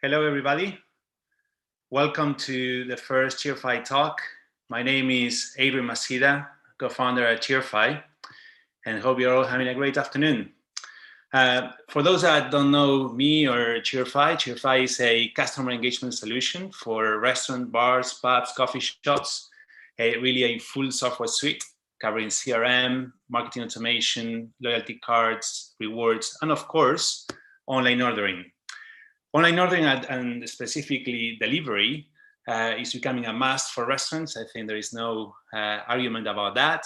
Hello, everybody. Welcome to the first Cheerfy talk. My name is Adrian Masida, co-founder at Cheerfy, and hope you're all having a great afternoon. For those that don't know me or Cheerfy, Cheerfy is a customer engagement solution for restaurants, bars, pubs, coffee shops, really a full software suite covering CRM, marketing automation, loyalty cards, rewards, and of course, online ordering. Online ordering and specifically delivery is becoming a must for restaurants. I think there is no argument about that.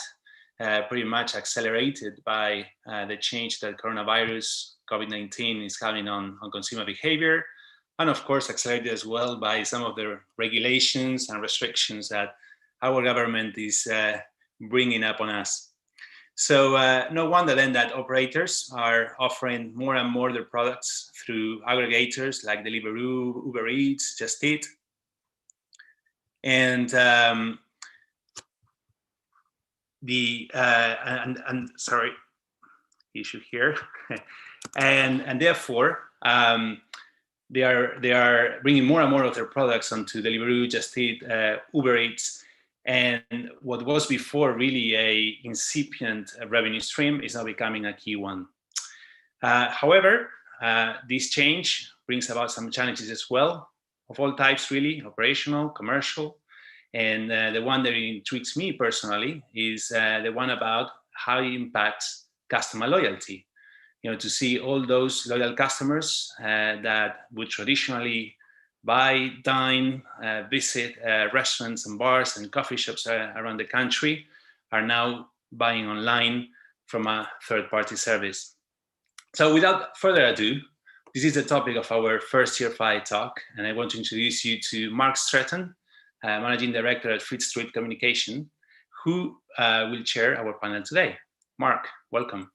Pretty much accelerated by the change that coronavirus, COVID-19 is having on consumer behavior. And of course, accelerated as well by some of the regulations and restrictions that our government is bringing up on us. So no wonder then that operators are offering more and more their products through aggregators like Deliveroo, Uber Eats, Just Eat. And sorry, issue here. and therefore, they are bringing more and more of their products onto Deliveroo, Just Eat, Uber Eats. And what was before really a incipient revenue stream is now becoming a key one. However, this change brings about some challenges as well, of all types really, operational, commercial. And the one that intrigues me personally is the one about how it impacts customer loyalty. You know, to see all those loyal customers that would traditionally buy, dine, visit restaurants and bars and coffee shops around the country are now buying online from a third-party service. So without further ado, this is the topic of our first Cheerfy talk, and I want to introduce you to Mark Stretton, Managing Director at Fleet Street Communication, who will chair our panel today. Mark, welcome.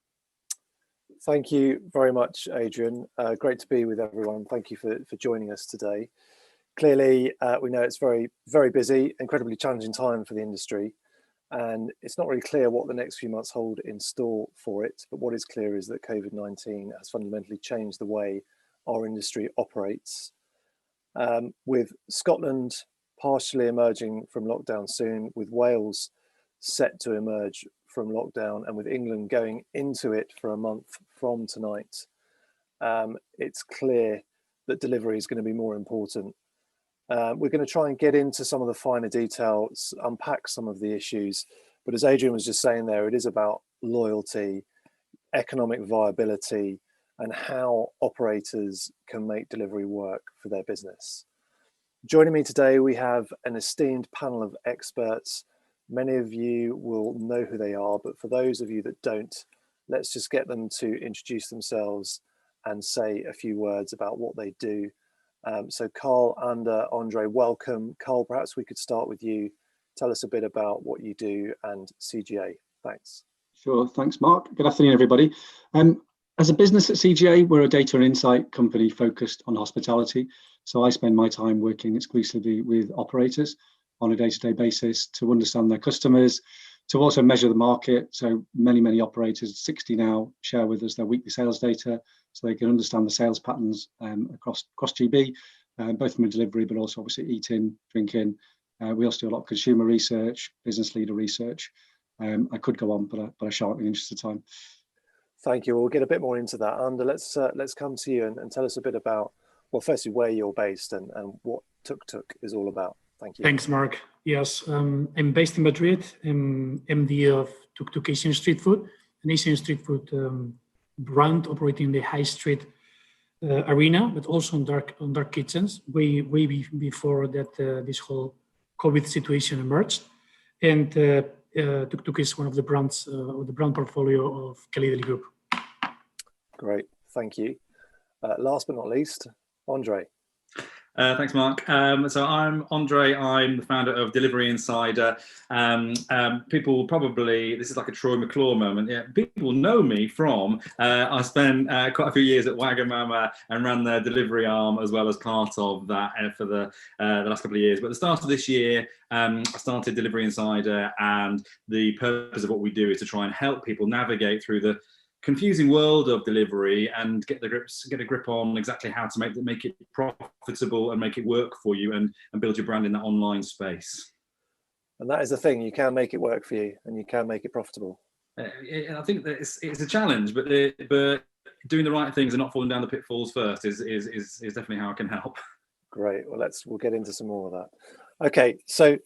Thank you very much, Adrian. Great to be with everyone. Thank you for joining us today. Clearly, we know it's very, very busy, incredibly challenging time for the industry, and it's not really clear what the next few months hold in store for it. But what is clear is that COVID-19 has fundamentally changed the way our industry operates. With Scotland partially emerging from lockdown soon, with Wales set to emerge from lockdown, and with England going into it for a month from tonight, it's clear that delivery is going to be more important. We're going to try and get into some of the finer details, unpack some of the issues, but as Adrian was just saying there, it is about loyalty, economic viability, and how operators can make delivery work for their business. Joining me today, we have an esteemed panel of experts. Many of you will know who they are, but for those of you that don't, let's just get them to introduce themselves and say a few words about what they do. So Karl and Andre, welcome. Karl, perhaps we could start with you. Tell us a bit about what you do and CGA. Thanks. Sure, thanks, Mark. Good afternoon, everybody. As a business at CGA, we're a data and insight company focused on hospitality. So I spend my time working exclusively with operators on a day-to-day basis to understand their customers, to also measure the market. So many operators, 60 now, share with us their weekly sales data so they can understand the sales patterns across GB, both from a delivery, but also obviously eating, drinking. We also do a lot of consumer research, business leader research. I could go on, but I shan't in the interest of time. Thank you. We'll get a bit more into that. Andre, let's come to you and tell us a bit about, well, firstly, where you're based and what Tuk Tuk is all about. Thank you. Thanks, Mark. Yes, I'm based in Madrid. I'm MD of Tuk Tuk Asian Street Food, an Asian street food brand operating in the high street arena, but also on dark kitchens, way before that this whole COVID situation emerged. And Tuk Tuk is one of the brands of the brand portfolio of Kelly Group. Great, thank you. Last but not least, Andre. Thanks, Mark. So I'm Andre. I'm the founder of Delivery Insider. People probably, this is like a Troy McClure moment. Yeah, people know me from, I spent quite a few years at Wagamama and ran the delivery arm as well as part of that for the last couple of years. But at the start of this year, I started Delivery Insider, and the purpose of what we do is to try and help people navigate through the confusing world of delivery and get a grip on exactly how to make it profitable and make it work for you and build your brand in that online space. And that is the thing, you can make it work for you and you can make it profitable. I think that it's a challenge, but doing the right things and not falling down the pitfalls first is definitely how I can help. Great. Well, we'll get into some more of that. Okay, so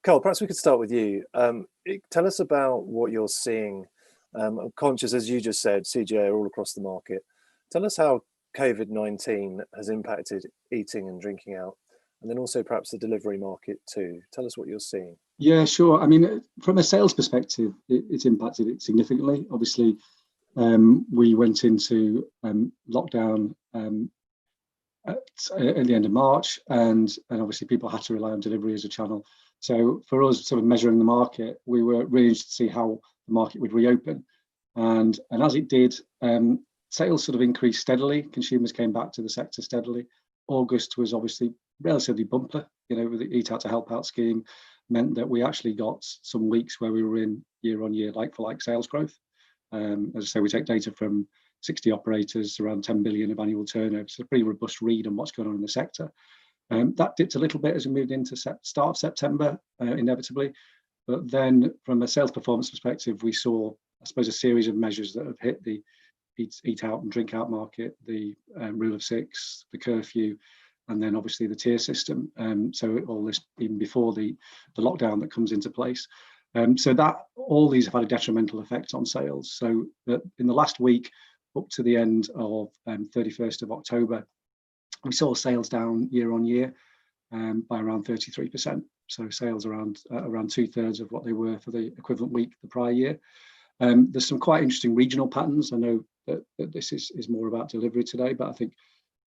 Karl, perhaps we could start with you. Tell us about what you're seeing. I'm conscious, as you just said, CGA are all across the market. Tell us how COVID-19 has impacted eating and drinking out, and then also perhaps the delivery market too. Tell us what you're seeing. Yeah, sure. I mean, from a sales perspective, it's impacted it significantly. Obviously, we went into lockdown at the end of March, and obviously people had to rely on delivery as a channel. So for us, sort of measuring the market, we were really interested to see how the market would reopen, and as it did, sales sort of increased steadily. Consumers came back to the sector steadily. August was obviously relatively bumper, with the Eat Out to Help Out scheme, meant that we actually got some weeks where we were in year-on-year like-for-like sales growth. As I say, we take data from 60 operators, around 10 billion of annual turnover, so a pretty robust read on what's going on in the sector. That dipped a little bit as we moved into start of September, inevitably. But then from a sales performance perspective, we saw, I suppose, a series of measures that have hit the eat out and drink out market, the rule of six, the curfew, and then obviously the tier system. So all this even before the lockdown that comes into place. So that all these have had a detrimental effect on sales. So that in the last week, up to the end of 31st of October, we saw sales down year on year by around 33%. So sales around 2/3 of what they were for the equivalent week the prior year. There's some quite interesting regional patterns. I know that this is more about delivery today, but I think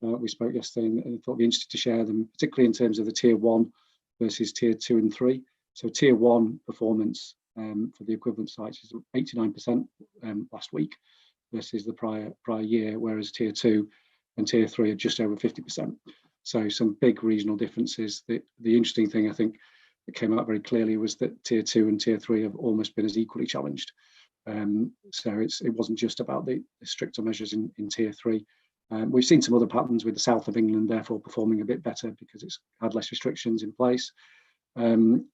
we spoke yesterday and thought it'd be interesting to share them, particularly in terms of the tier 1 versus tier 2 and 3. So tier 1 performance for the equivalent sites is 89% last week versus the prior year, whereas tier 2 and tier 3 are just over 50%. So some big regional differences. The interesting thing I think that came out very clearly was that tier 2 and tier 3 have almost been as equally challenged. So it wasn't just about the stricter measures in tier 3. We've seen some other patterns with the south of England therefore performing a bit better because it's had less restrictions in place, and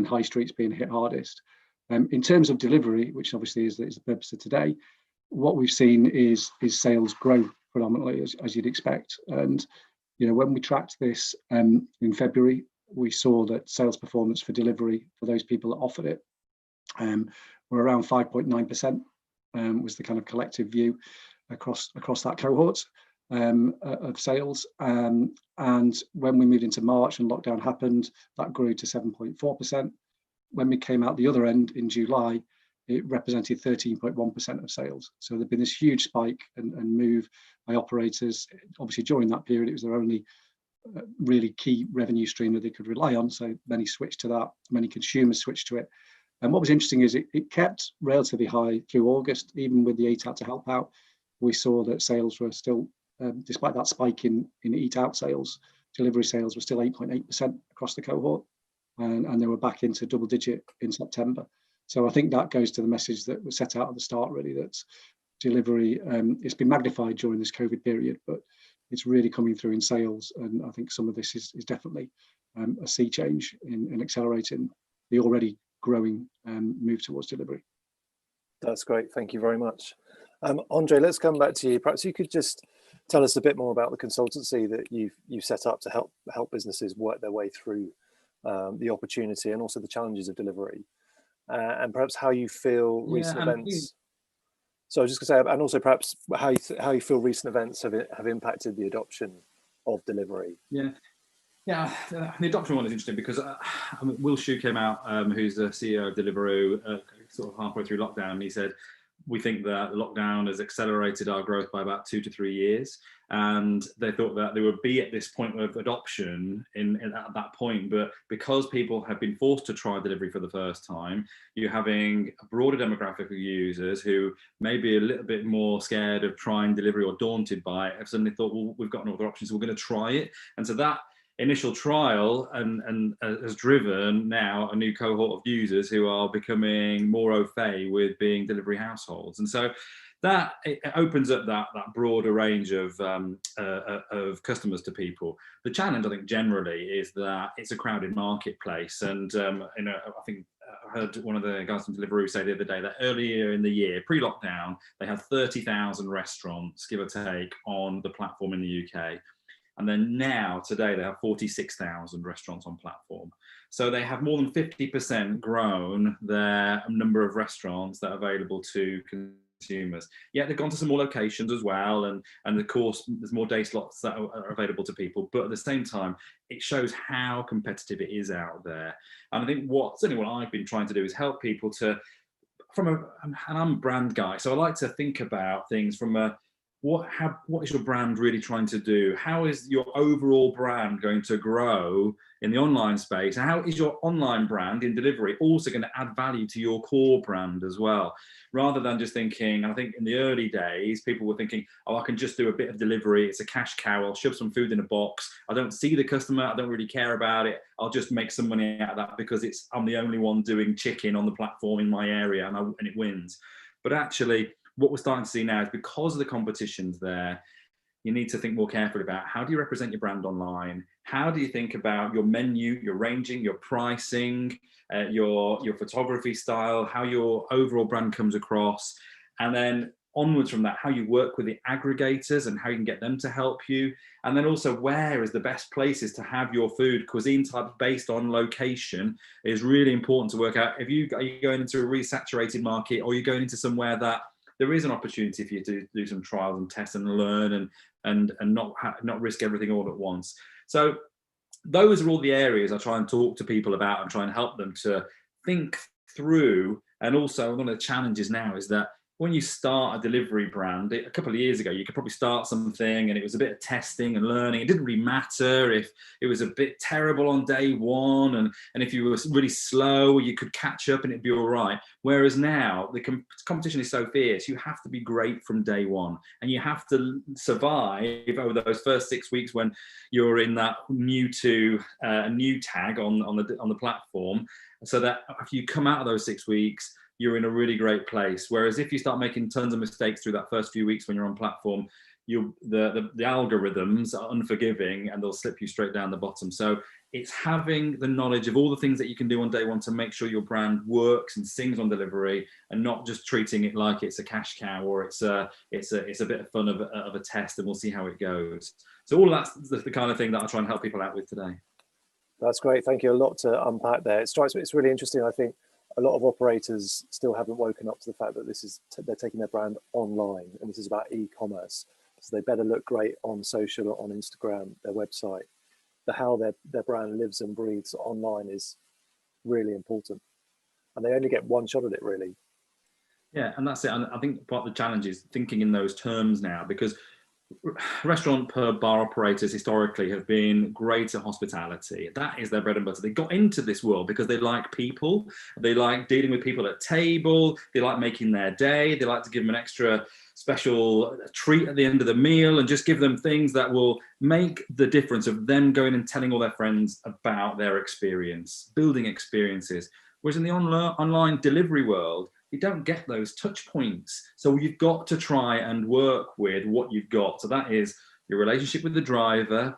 high streets being hit hardest. In terms of delivery, which obviously is the purpose of today, what we've seen is sales grow predominantly as you'd expect. And when we tracked this in February, we saw that sales performance for delivery for those people that offered it were around 5.9%, was the kind of collective view across that cohort of sales. And when we moved into March and lockdown happened, that grew to 7.4%. When we came out the other end in July, it represented 13.1% of sales. So there'd been this huge spike and move by operators. Obviously, during that period, it was their only really key revenue stream that they could rely on. So many switched to that, many consumers switched to it. And what was interesting is it kept relatively high through August, even with the Eat Out to Help Out. We saw that sales were still, despite that spike in Eat Out sales, delivery sales were still 8.8% across the cohort. And they were back into double digit in September. So I think that goes to the message that was set out at the start, really, that delivery, it's been magnified during this COVID period, but it's really coming through in sales. And I think some of this is definitely a sea change in accelerating the already growing move towards delivery. That's great. Thank you very much. Andre, let's come back to you. Perhaps you could just tell us a bit more about the consultancy that you've set up to help businesses work their way through the opportunity and also the challenges of delivery. And perhaps how you feel recent events. So I was just going to say, and also perhaps how you feel recent events have impacted the adoption of delivery. Yeah, the adoption one is interesting because Will Shue came out, who's the CEO of Deliveroo, sort of halfway through lockdown, and he said, we think that lockdown has accelerated our growth by about 2 to 3 years. And they thought that they would be at this point of adoption at that point. But because people have been forced to try delivery for the first time, you're having a broader demographic of users who may be a little bit more scared of trying delivery or daunted by it, have suddenly thought, well, we've got no other options, so we're going to try it. And so that initial trial and has driven now a new cohort of users who are becoming more au fait with being delivery households. And so that it opens up that broader range of customers to people. The challenge, I think, generally is that it's a crowded marketplace, and I think I heard one of the guys from Deliveroo say the other day that earlier in the year, pre-lockdown, they had 30,000 restaurants, give or take, on the platform in the UK. And then now, today, they have 46,000 restaurants on platform. So they have more than 50% grown their number of restaurants that are available to consumers. Yeah, they've gone to some more locations as well, and of course, there's more day slots that are available to people. But at the same time, it shows how competitive it is out there. And I think certainly what I've been trying to do is help people to, and I'm a brand guy, so I like to think about things from a, what is your brand really trying to do? How is your overall brand going to grow in the online space? And how is your online brand in delivery also going to add value to your core brand as well? Rather than just thinking, and I think in the early days, people were thinking, oh, I can just do a bit of delivery. It's a cash cow. I'll shove some food in a box. I don't see the customer. I don't really care about it. I'll just make some money out of that because I'm the only one doing chicken on the platform in my area, and it wins. But actually, what we're starting to see now is because of the competitions there, you need to think more carefully about how do you represent your brand online? How do you think about your menu, your ranging, your pricing, your photography style, how your overall brand comes across, and then onwards from that, how you work with the aggregators and how you can get them to help you. And then also where is the best places to have your food. Cuisine type based on location is really important to work out. Are you going into a really saturated market, or are you going into somewhere that there is an opportunity for you to do some trials and tests and learn and not risk everything all at once. So those are all the areas I try and talk to people about and try and help them to think through. And also one of the challenges now is that when you start a delivery brand, a couple of years ago, you could probably start something and it was a bit of testing and learning. It didn't really matter if it was a bit terrible on day one, and if you were really slow, you could catch up and it'd be all right. Whereas now, the competition is so fierce, you have to be great from day one, and you have to survive over those first 6 weeks when you're in that new tag on the platform, so that if you come out of those 6 weeks, you're in a really great place. Whereas if you start making tons of mistakes through that first few weeks when you're on platform, the algorithms are unforgiving and they'll slip you straight down the bottom. So it's having the knowledge of all the things that you can do on day one to make sure your brand works and sings on delivery, and not just treating it like it's a cash cow or it's a bit of fun of a test and we'll see how it goes. So all of that's the kind of thing that I try and help people out with today. That's great. Thank you. A lot to unpack there. It strikes me, it's really interesting. I think a lot of operators still haven't woken up to the fact that they're taking their brand online, and this is about e-commerce. So they better look great on social or on Instagram, their website. How their brand lives and breathes online is really important, and they only get one shot at it, really. Yeah, and that's it. And I think part of the challenge is thinking in those terms now, because restaurant, pub, bar operators historically have been great at hospitality. That is their bread and butter. They got into this world because they like people. They like dealing with people at table. They like making their day. They like to give them an extra special treat at the end of the meal and just give them things that will make the difference of them going and telling all their friends about their experience, building experiences. Whereas in the online delivery world, you don't get those touch points. So you've got to try and work with what you've got. So that is your relationship with the driver,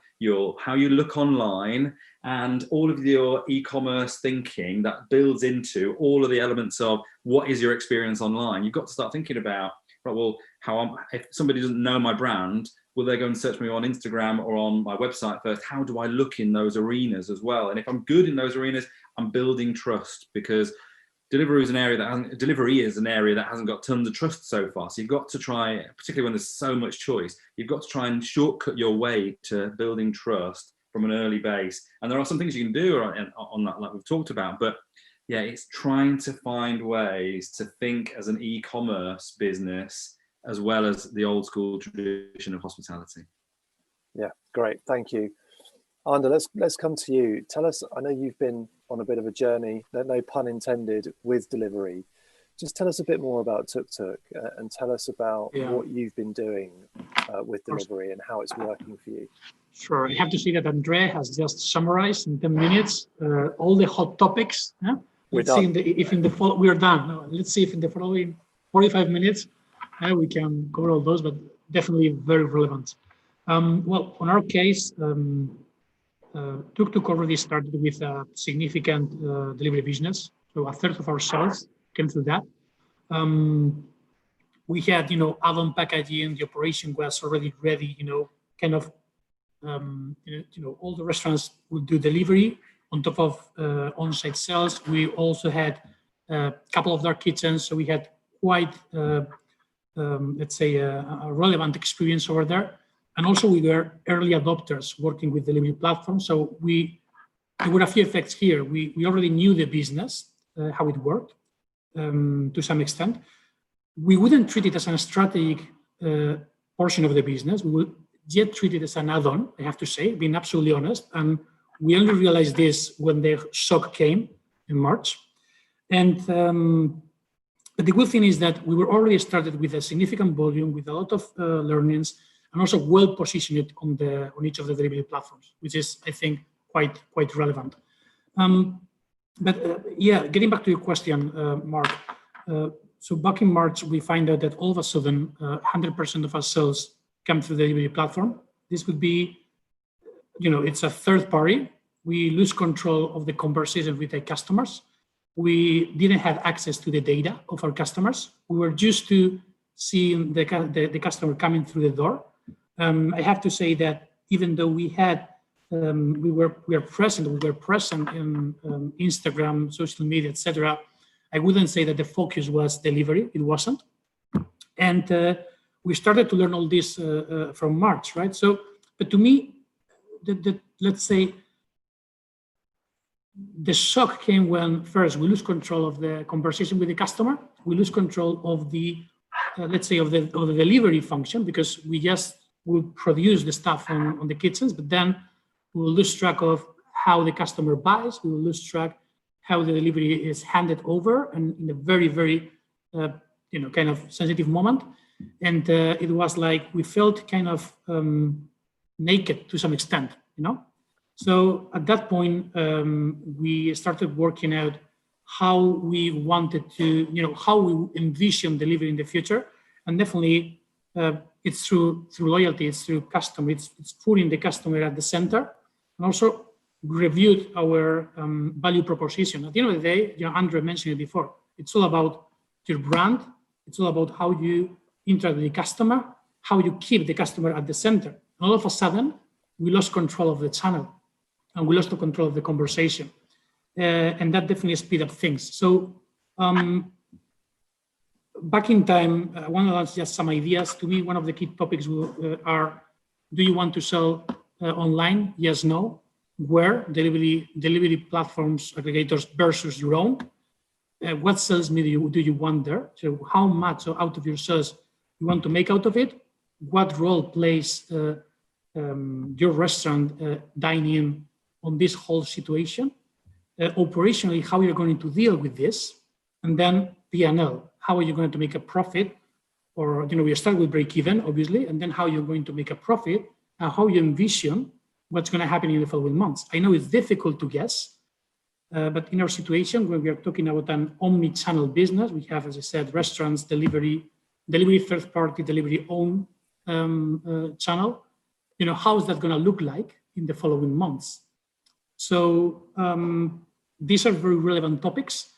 how you look online, and all of your e-commerce thinking that builds into all of the elements of what is your experience online. You've got to start thinking about, right, well, if somebody doesn't know my brand, will they go and search me on Instagram or on my website first? How do I look in those arenas as well? And if I'm good in those arenas, I'm building trust, because delivery is an area that hasn't got tons of trust so far. So you've got to try, particularly when there's so much choice, you've got to try and shortcut your way to building trust from an early base. And there are some things you can do on that, like we've talked about. But yeah, it's trying to find ways to think as an e-commerce business as well as the old school tradition of hospitality. Yeah, great. Thank you. Ander, let's come to you. Tell us, I know you've been on a bit of a journey, no pun intended, with delivery. Just tell us a bit more about Tuk Tuk and tell us about what you've been doing with delivery and how it's working for you. Sure. I have to say that Andre has just summarized in 10 minutes all the hot topics. Let's see if we are done. Let's see if in the following 45 minutes We can cover all those, but definitely very relevant. Well, on our case, Tuk Tuk already started with a significant delivery business. So a third of our sales came through that. We had, add-on packaging. The operation was already ready. Kind of, all the restaurants would do delivery on top of on-site sales. We also had a couple of dark kitchens, so we had quite, let's say, a relevant experience over there. And also we were early adopters working with delivery platforms. So there were a few effects here. We already knew the business, how it worked to some extent. We wouldn't treat it as a strategic portion of the business. We would yet treat it as an add-on, I have to say, being absolutely honest. And we only realized this when the shock came in March. And but the good thing is that we were already started with a significant volume, with a lot of learnings, and also well positioned on each of the delivery platforms, which is, I think, quite relevant. Yeah, getting back to your question, Mark. So back in March, we find out that all of a sudden, 100% of our sales come through the delivery platform. This would be, it's a third party. We lose control of the conversation with the customers. We didn't have access to the data of our customers. We were used to seeing the customer coming through the door. I have to say that even though we were present in Instagram, social media, etc., I wouldn't say that the focus was delivery. It wasn't. And we started to learn all this from March, right? So, but to me, let's say, the shock came when first we lose control of the conversation with the customer. We lose control of the, let's say, of the delivery function, because we just will produce the stuff on the kitchens, but then we will lose track of how the customer buys. We will lose track how the delivery is handed over, and in a very, very, kind of sensitive moment. And it was like we felt kind of naked to some extent, So at that point, we started working out how we wanted to, how we envision delivery in the future. And definitely it's through loyalty, it's through customer, it's putting the customer at the center, and also reviewed our value proposition. At the end of the day, Andre mentioned it before, it's all about your brand. It's all about how you interact with the customer, how you keep the customer at the center. And all of a sudden, we lost control of the channel, and we lost the control of the conversation. And that definitely speed up things. So back in time, I want to launch just some ideas. To me, one of the key topics are, do you want to sell online? Yes, no. Where? Delivery platforms, aggregators versus your own. What sales do you want there? So how much out of your sales you want to make out of it? What role plays your restaurant dining on this whole situation? Operationally, how you're going to deal with this? And then P&L, how are you going to make a profit? Or, we start with break even, obviously, and then how you're going to make a profit, and how you envision what's going to happen in the following months. I know it's difficult to guess, but in our situation, when we are talking about an omni-channel business, we have, as I said, restaurants, delivery third-party, delivery own channel. How is that going to look like in the following months? So these are very relevant topics.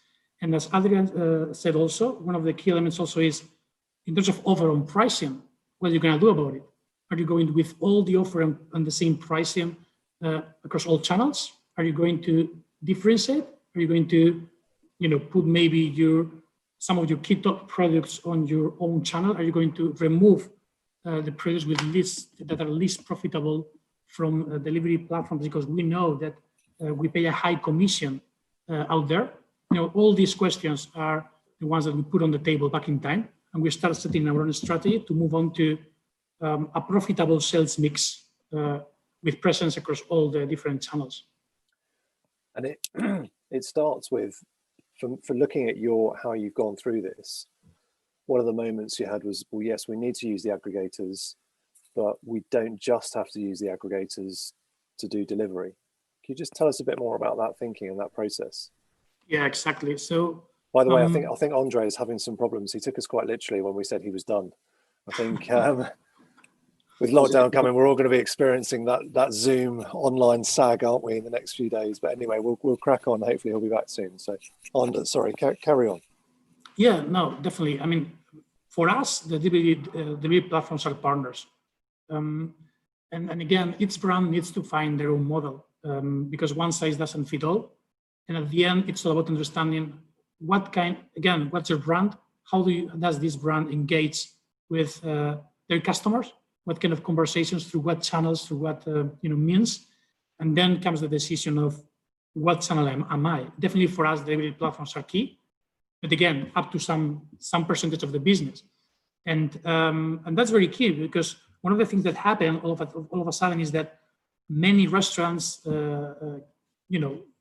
And as Adrian said also, one of the key elements also is, in terms of offer on pricing, what are you going to do about it? Are you going with all the offer and the same pricing across all channels? Are you going to differentiate? Are you going to, put maybe some of your key top products on your own channel? Are you going to remove the products that are least profitable from delivery platforms, because we know that we pay a high commission out there? All these questions are the ones that we put on the table back in time, and we start setting our own strategy to move on to a profitable sales mix with presence across all the different channels. And it starts with, for looking at how you've gone through this, one of the moments you had was, well, yes, we need to use the aggregators, but we don't just have to use the aggregators to do delivery. Can you just tell us a bit more about that thinking and that process? Yeah, exactly. So By the way, I think Andre is having some problems. He took us quite literally when we said he was done. I think with lockdown coming, we're all going to be experiencing that Zoom online sag, aren't we, in the next few days? But anyway, we'll crack on. Hopefully, he'll be back soon. So, sorry, carry on. Yeah, no, definitely. I mean, for us, the delivery platforms are partners. And again, each brand needs to find their own model because one size doesn't fit all. And at the end, it's all about understanding what's your brand? How does this brand engage with their customers? What kind of conversations, through what channels, through what means? And then comes the decision of what channel am I? Definitely for us, delivery platforms are key, but again, up to some percentage of the business. And that's very key because one of the things that happened all of a sudden is that many restaurants,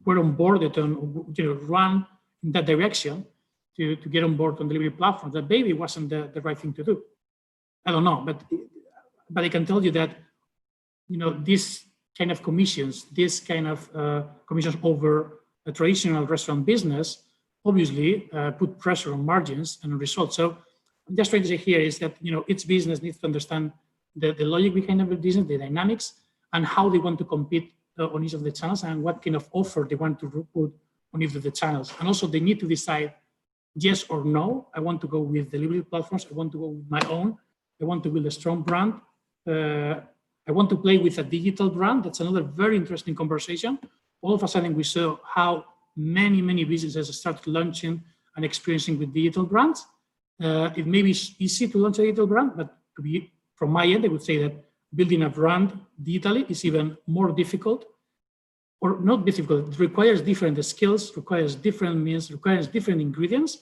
were onboarded and run in that direction to get on board on delivery platforms. That maybe wasn't the right thing to do. I don't know, but I can tell you that this kind of commissions, commissions over a traditional restaurant business, obviously put pressure on margins and results. So I'm just trying to say here is that each business needs to understand the logic behind the business, the dynamics, and how they want to compete on each of the channels and what kind of offer they want to put on each of the channels. And also they need to decide yes or no. I want to go with delivery platforms. I want to go with my own. I want to build a strong brand. I want to play with a digital brand. That's another very interesting conversation. All of a sudden, we saw how many businesses started launching and experiencing with digital brands. It may be easy to launch a digital brand, but from my end, I would say that building a brand digitally is even more difficult, or not difficult. It requires different skills, requires different means, requires different ingredients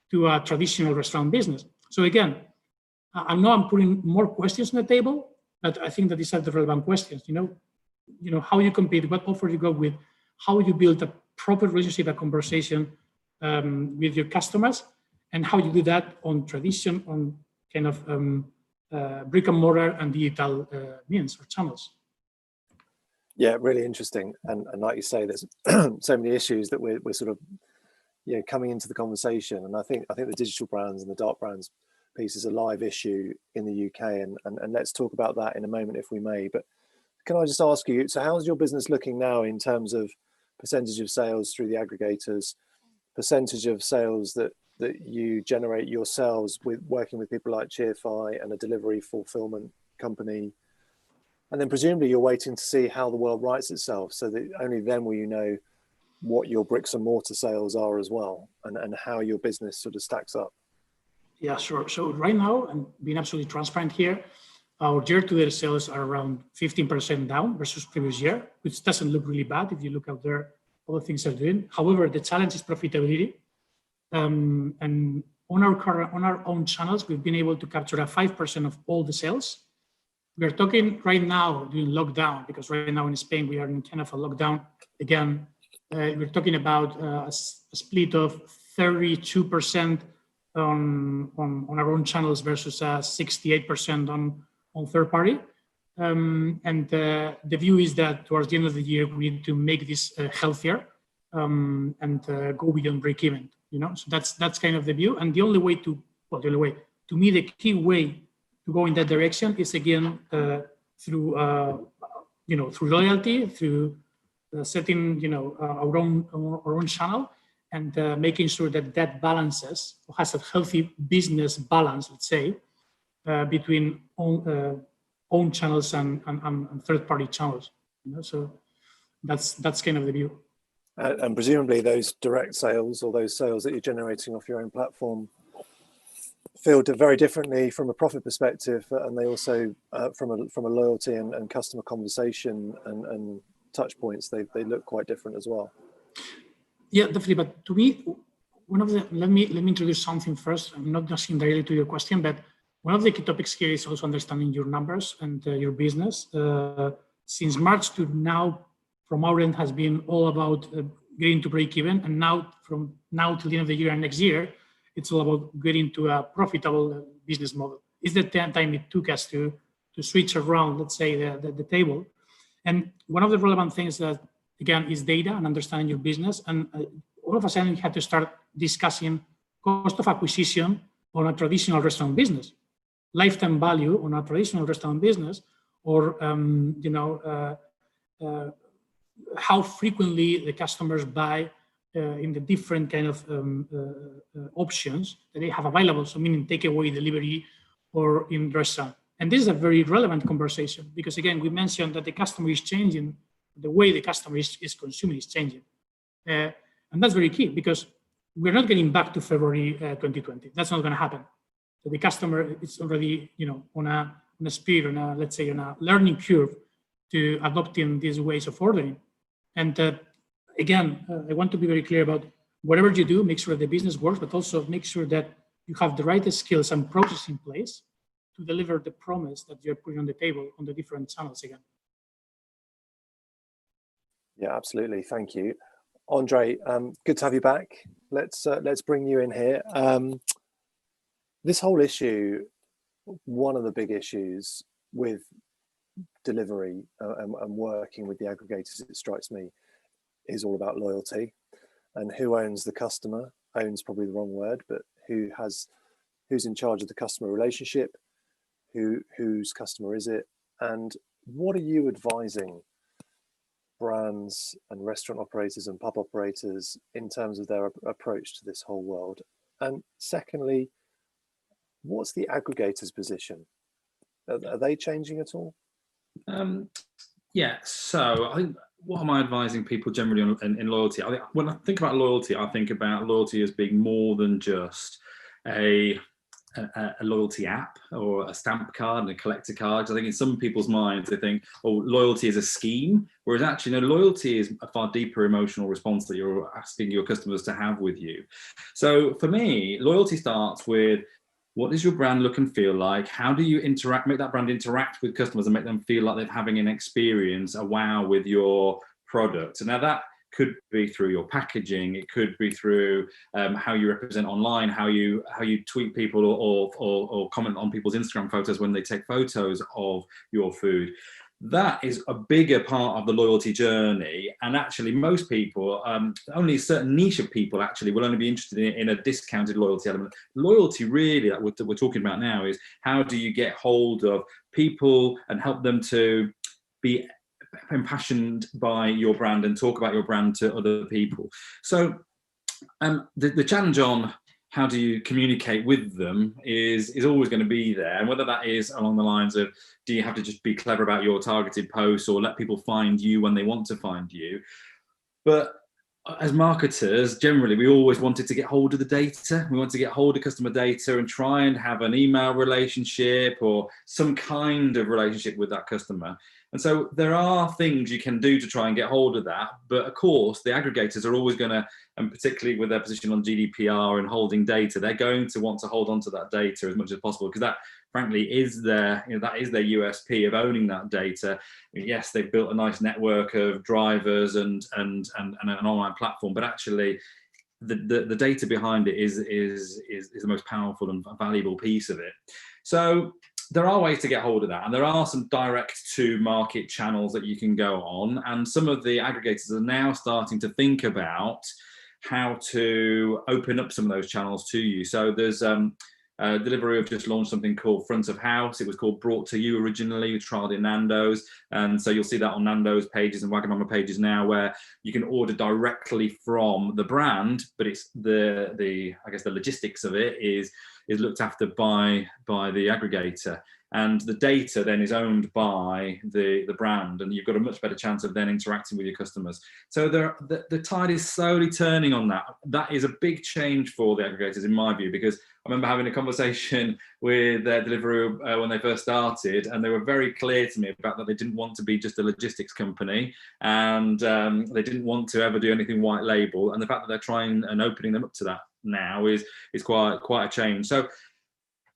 to a traditional restaurant business. So again, I know I'm putting more questions on the table, but I think that these are the relevant questions. How you compete, what offer you go with, how you build a proper relationship, a conversation with your customers, and how you do that on tradition, on kind of brick and mortar and digital means or channels. Yeah, really interesting. And like you say, there's so many issues that we're sort of coming into the conversation. And I think the digital brands and the dark brands piece is a live issue in the UK, and let's talk about that in a moment if we may. But can I just ask you, so how's your business looking now in terms of percentage of sales through the aggregators, percentage of sales that you generate yourselves with working with people like Cheerfy and a delivery fulfillment company? And then presumably you're waiting to see how the world rights itself, so that only then will you know what your bricks and mortar sales are as well, and how your business sort of stacks up. Yeah, sure. So right now, and being absolutely transparent here, our year-to-date sales are around 15% down versus previous year, which doesn't look really bad if you look out there, all the things they're doing. However, the challenge is profitability. And on our own channels, we've been able to capture 5% of all the sales. We're talking right now during lockdown, because right now in Spain, we are in kind of a lockdown. Again, we're talking about a split of 32% on our own channels versus 68% on third party. And the view is that towards the end of the year, we need to make this healthier and go beyond break even. So that's kind of the view. And the only way to me, the key way to go in that direction is again through loyalty, through setting our own channel, and making sure that balances, or has a healthy business balance, let's say, between own channels and third-party channels. So that's kind of the view. And presumably those direct sales, or those sales that you're generating off your own platform, feel very differently from a profit perspective, and they also from a loyalty and customer conversation and touch points, they look quite different as well. Yeah, definitely. But to me, let me introduce something first. I'm not just directly to your question, but one of the key topics here is also understanding your numbers and your business. Since March to now, from our end, has been all about getting to break even, and now from now till the end of the year and next year, it's all about getting to a profitable business model. It's the time it took us to switch around, let's say, the table. And one of the relevant things that, again, is data and understanding your business. And all of a sudden, you have to start discussing cost of acquisition on a traditional restaurant business, lifetime value on a traditional restaurant business, or how frequently the customers buy in the different kind of options that they have available. So meaning takeaway, delivery, or in restaurant. And this is a very relevant conversation because, again, we mentioned that the customer is changing, the way the customer is consuming is changing. And that's very key because we're not getting back to February 2020. That's not going to happen. So the customer is already, on a speed, let's say, on a learning curve to adopting these ways of ordering. And again, I want to be very clear about whatever you do, make sure the business works, but also make sure that you have the right skills and processes in place to deliver the promise that you're putting on the table on the different channels again. Yeah, absolutely. Thank you. Andre, good to have you back. Let's bring you in here. This whole issue, one of the big issues with delivery and working with the aggregators, it strikes me, is all about loyalty and who owns the customer. Owns probably the wrong word, but who's in charge of the customer relationship, whose customer is it, and what are you advising brands and restaurant operators and pub operators in terms of their approach to this whole world? And secondly, what's the aggregator's position? Are they changing at all? Yeah, so I think, what am I advising people generally in loyalty? When I think about loyalty, I think about loyalty as being more than just a loyalty app or a stamp card and a collector card. I think in some people's minds, they think, oh, loyalty is a scheme, whereas actually, no, loyalty is a far deeper emotional response that you're asking your customers to have with you. So for me, loyalty starts with, what does your brand look and feel like? How do you make that brand interact with customers and make them feel like they're having an experience, a wow with your product? And now that could be through your packaging, it could be through how you represent online, how you tweet people or comment on people's Instagram photos when they take photos of your food. That is a bigger part of the loyalty journey, and actually most people, only a certain niche of people actually will only be interested in a discounted loyalty element. Loyalty really that we're talking about now is how do you get hold of people and help them to be impassioned by your brand and talk about your brand to other people. So the challenge on how do you communicate with them is always going to be there. And whether that is along the lines of, do you have to just be clever about your targeted posts or let people find you when they want to find you? But as marketers, generally, we always wanted to get hold of the data. We want to get hold of customer data and try and have an email relationship or some kind of relationship with that customer. And so there are things you can do to try and get hold of that. But of course, the aggregators are always going to, and particularly with their position on GDPR and holding data, they're going to want to hold on to that data as much as possible, because that, frankly, is their USP of owning that data. I mean, yes, they've built a nice network of drivers and an online platform, but actually the data behind it is the most powerful and valuable piece of it. So there are ways to get hold of that, and there are some direct to market channels that you can go on, and some of the aggregators are now starting to think about how to open up some of those channels to you. So there's Deliveroo have just launched something called Front of House. It was called Brought to You originally. We trialed it in Nando's, and so you'll see that on Nando's pages and Wagamama pages now, where you can order directly from the brand, but it's the I guess the logistics of it is looked after by the aggregator, and the data then is owned by the brand, and you've got a much better chance of then interacting with your customers. So the tide is slowly turning on that. That is a big change for the aggregators in my view, because I remember having a conversation with Deliveroo when they first started, and they were very clear to me about that they didn't want to be just a logistics company, and they didn't want to ever do anything white label, and the fact that they're trying and opening them up to that now is quite a change. So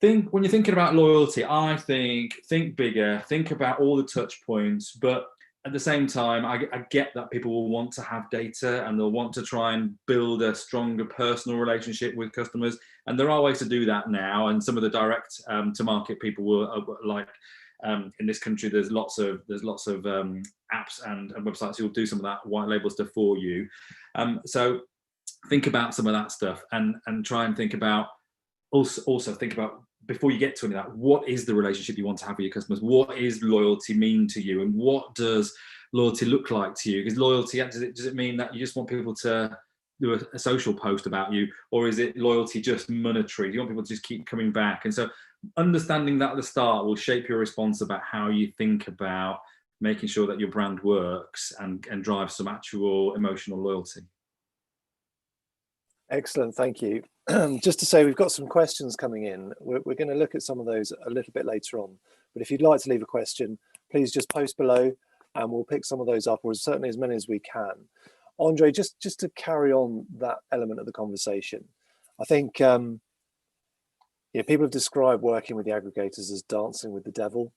when you're thinking about loyalty, I think bigger, think about all the touch points, but at the same time, I get that people will want to have data and they'll want to try and build a stronger personal relationship with customers, and there are ways to do that now, and some of the direct to market people will like in this country there's lots of apps and websites who will do some of that white label stuff for you. So think about some of that stuff, and try and think about also think about, before you get to any of that, what is the relationship you want to have with your customers? What is loyalty mean to you, and what does loyalty look like to you? Because loyalty, does it mean that you just want people to do a social post about you, or is it loyalty just monetary? Do you want people to just keep coming back? And so understanding that at the start will shape your response about how you think about making sure that your brand works and drive some actual emotional loyalty. Excellent, thank you. Just to say, we've got some questions coming in. We're going to look at some of those a little bit later on. But if you'd like to leave a question, please just post below and we'll pick some of those up, or certainly as many as we can. Andre, just to carry on that element of the conversation, I think people have described working with the aggregators as dancing with the devil.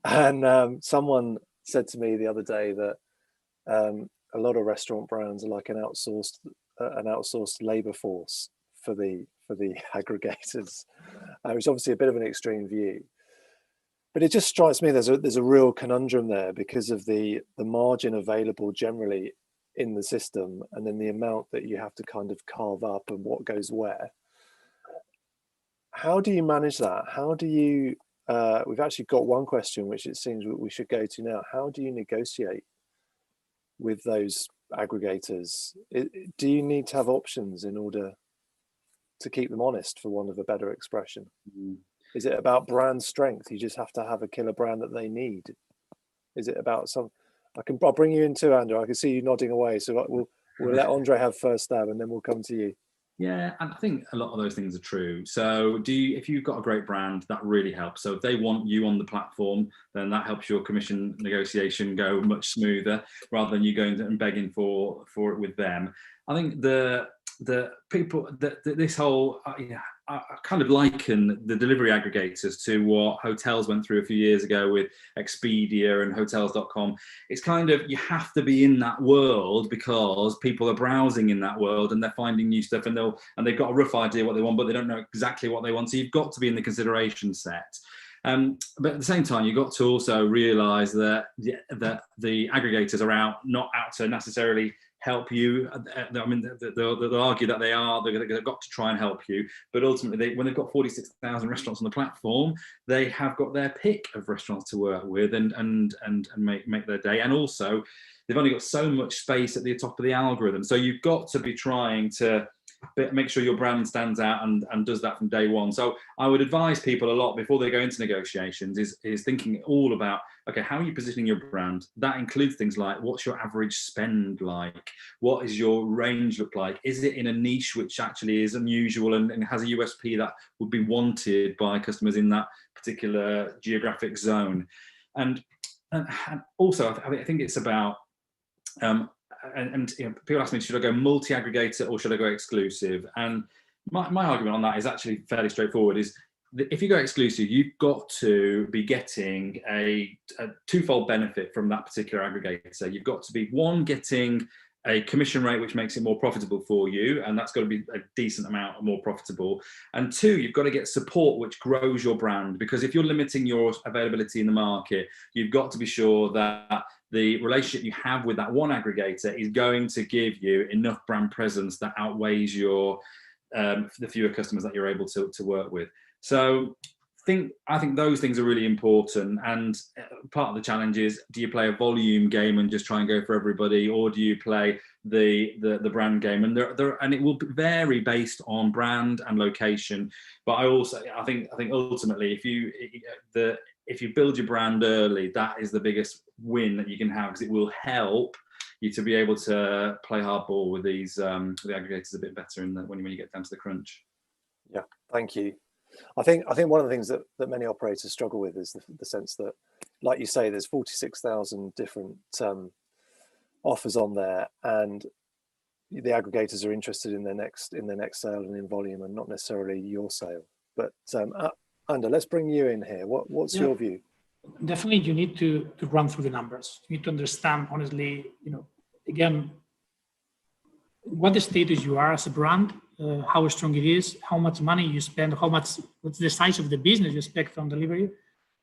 And someone said to me the other day that a lot of restaurant brands are like an outsourced labor force for the aggregators, which is obviously a bit of an extreme view. But it just strikes me there's a real conundrum there because of the margin available generally in the system, and then the amount that you have to kind of carve up and what goes where. How do you manage that? How do you, we've actually got one question which it seems we should go to now. How do you negotiate with those aggregators? Do you need to have options in order to keep them honest, for want of a better expression? Is it about brand strength? You just have to have a killer brand that they need? Is it about some, I'll bring you in too, Andrew. I can see you nodding away, so we'll let Andre have first stab and then we'll come to you. Yeah, and I think a lot of those things are true. So if you've got a great brand, that really helps. So if they want you on the platform, then that helps your commission negotiation go much smoother, rather than you going and begging for it with them. I think the people, this whole, I kind of liken the delivery aggregators to what hotels went through a few years ago with Expedia and hotels.com. It's kind of, you have to be in that world because people are browsing in that world and they're finding new stuff, and they've got a rough idea what they want, but they don't know exactly what they want. So you've got to be in the consideration set. But at the same time, you've got to also realise that the aggregators are not out to necessarily help you. I mean, they'll argue that they've got to try and help you, but ultimately, when they've got 46,000 restaurants on the platform, they have got their pick of restaurants to work with and make their day. And also, they've only got so much space at the top of the algorithm. So you've got to be trying to make sure your brand stands out and does that from day one. So I would advise people a lot before they go into negotiations is thinking all about, okay, how are you positioning your brand? That includes things like, what's your average spend like? What is your range look like? Is it in a niche which actually is unusual and has a USP that would be wanted by customers in that particular geographic zone? And also, I think it's about, people ask me, should I go multi-aggregator or should I go exclusive? And my argument on that is actually fairly straightforward, is that if you go exclusive, you've got to be getting a twofold benefit from that particular aggregator. You've got to be, one, getting a commission rate which makes it more profitable for you, and that's got to be a decent amount more profitable. And two, you've got to get support which grows your brand, because if you're limiting your availability in the market, you've got to be sure that the relationship you have with that one aggregator is going to give you enough brand presence that outweighs your the fewer customers that you're able to work with. So I think those things are really important, and part of the challenge is, do you play a volume game and just try and go for everybody, or do you play the brand game? And and it will vary based on brand and location. But I think ultimately, if you build your brand early, that is the biggest win that you can have, because it will help you to be able to play hardball with the aggregators a bit better when you get down to the crunch. Yeah, thank you. I think one of the things that many operators struggle with is the sense that, like you say, there's 46,000 different offers on there, and the aggregators are interested in their next sale and in volume, and not necessarily your sale. But Ander, let's bring you in here. What's your view? Definitely, you need to run through the numbers. You need to understand, honestly, again, what the status you are as a brand, how strong it is, how much money you spend, what's the size of the business you expect from delivery,